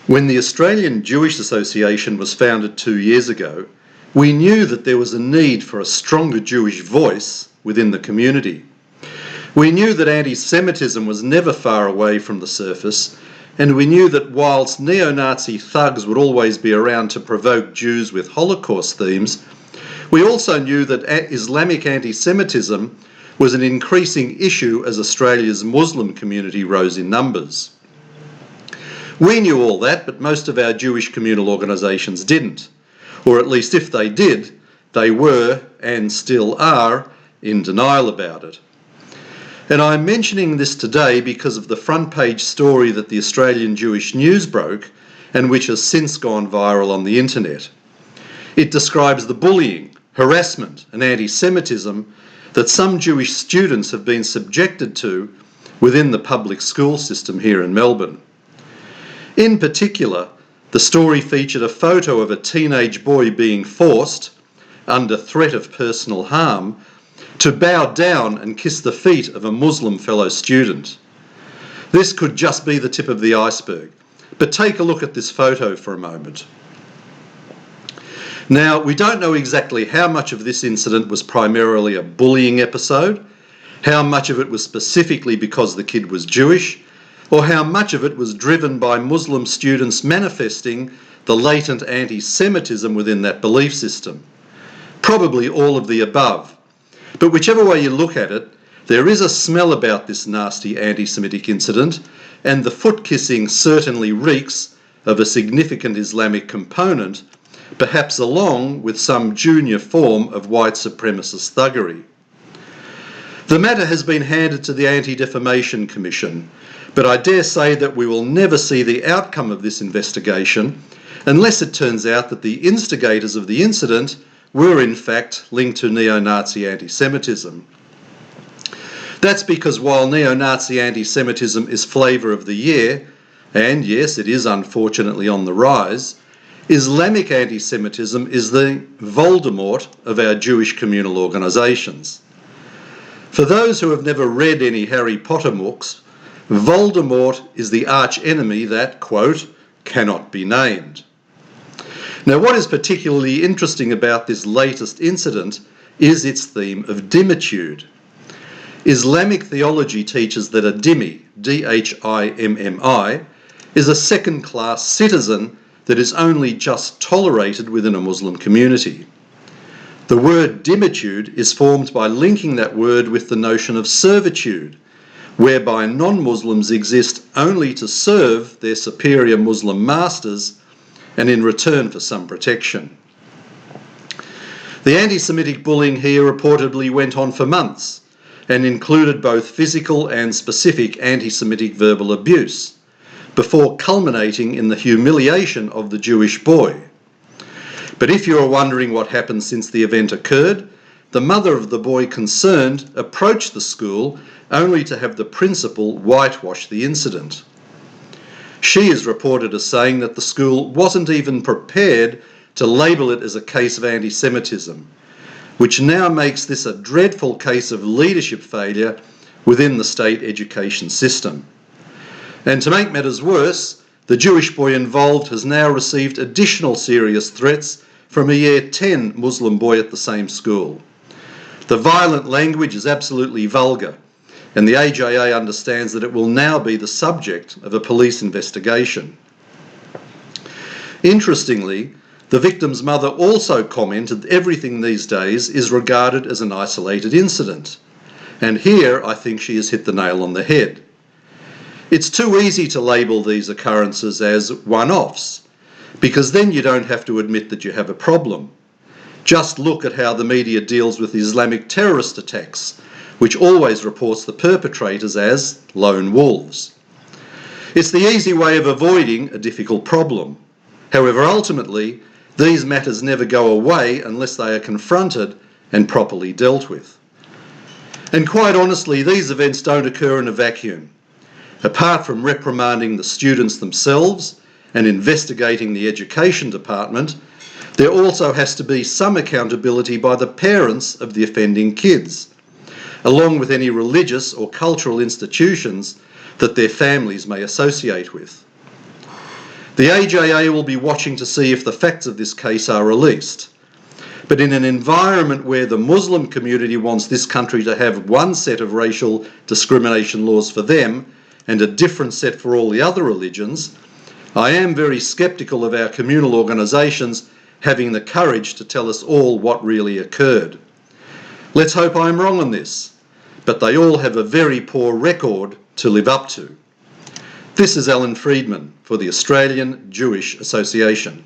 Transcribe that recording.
When the Australian Jewish Association was founded 2 years ago, we knew that there was a need for a stronger Jewish voice within the community. We knew that anti-Semitism was never far away from the surface, and we knew that whilst neo-Nazi thugs would always be around to provoke Jews with Holocaust themes, we also knew that Islamic anti-Semitism was an increasing issue as Australia's Muslim community rose in numbers. We knew all that, but most of our Jewish communal organisations didn't. Or at least if they did, they were, and still are, in denial about it. And I'm mentioning this today because of the front page story that the Australian Jewish News broke, and which has since gone viral on the internet. It describes the bullying, harassment and anti-Semitism that some Jewish students have been subjected to within the public school system here in Melbourne. In particular, the story featured a photo of a teenage boy being forced, under threat of personal harm, to bow down and kiss the feet of a Muslim fellow student. This could just be the tip of the iceberg, but take a look at this photo for a moment. Now, we don't know exactly how much of this incident was primarily a bullying episode, how much of it was specifically because the kid was Jewish, or how much of it was driven by Muslim students manifesting the latent anti-Semitism within that belief system. Probably all of the above. But whichever way you look at it, there is a smell about this nasty anti-Semitic incident, and the foot kissing certainly reeks of a significant Islamic component, perhaps along with some junior form of white supremacist thuggery. The matter has been handed to the Anti-Defamation Commission, but I dare say that we will never see the outcome of this investigation unless it turns out that the instigators of the incident were in fact linked to neo-Nazi anti-Semitism. That's because while neo-Nazi anti-Semitism is flavour of the year, and yes, it is unfortunately on the rise, Islamic anti-Semitism is the Voldemort of our Jewish communal organisations. For those who have never read any Harry Potter books, Voldemort is the arch-enemy that, quote, cannot be named. Now, what is particularly interesting about this latest incident is its theme of dhimmitude. Islamic theology teaches that a dhimmi, D-H-I-M-M-I, is a second-class citizen that is only just tolerated within a Muslim community. The word dhimmitude is formed by linking that word with the notion of servitude, whereby non-Muslims exist only to serve their superior Muslim masters and in return for some protection. The anti-Semitic bullying here reportedly went on for months and included both physical and specific anti-Semitic verbal abuse, before culminating in the humiliation of the Jewish boy. But if you are wondering what happened since the event occurred, the mother of the boy concerned approached the school only to have the principal whitewash the incident. She is reported as saying that the school wasn't even prepared to label it as a case of anti-Semitism, which now makes this a dreadful case of leadership failure within the state education system. And to make matters worse, the Jewish boy involved has now received additional serious threats from a Year 10 Muslim boy at the same school. The violent language is absolutely vulgar, and the AJA understands that it will now be the subject of a police investigation. Interestingly, the victim's mother also commented that everything these days is regarded as an isolated incident. And here I think she has hit the nail on the head. It's too easy to label these occurrences as one-offs, because then you don't have to admit that you have a problem. Just look at how the media deals with Islamic terrorist attacks, which always reports the perpetrators as lone wolves. It's the easy way of avoiding a difficult problem. However, ultimately, these matters never go away unless they are confronted and properly dealt with. And quite honestly, these events don't occur in a vacuum. Apart from reprimanding the students themselves and investigating the education department, there also has to be some accountability by the parents of the offending kids, along with any religious or cultural institutions that their families may associate with. The AJA will be watching to see if the facts of this case are released. But in an environment where the Muslim community wants this country to have one set of racial discrimination laws for them and a different set for all the other religions, I am very sceptical of our communal organisations having the courage to tell us all what really occurred. Let's hope I'm wrong on this, but they all have a very poor record to live up to. This is Alan Friedman for the Australian Jewish Association.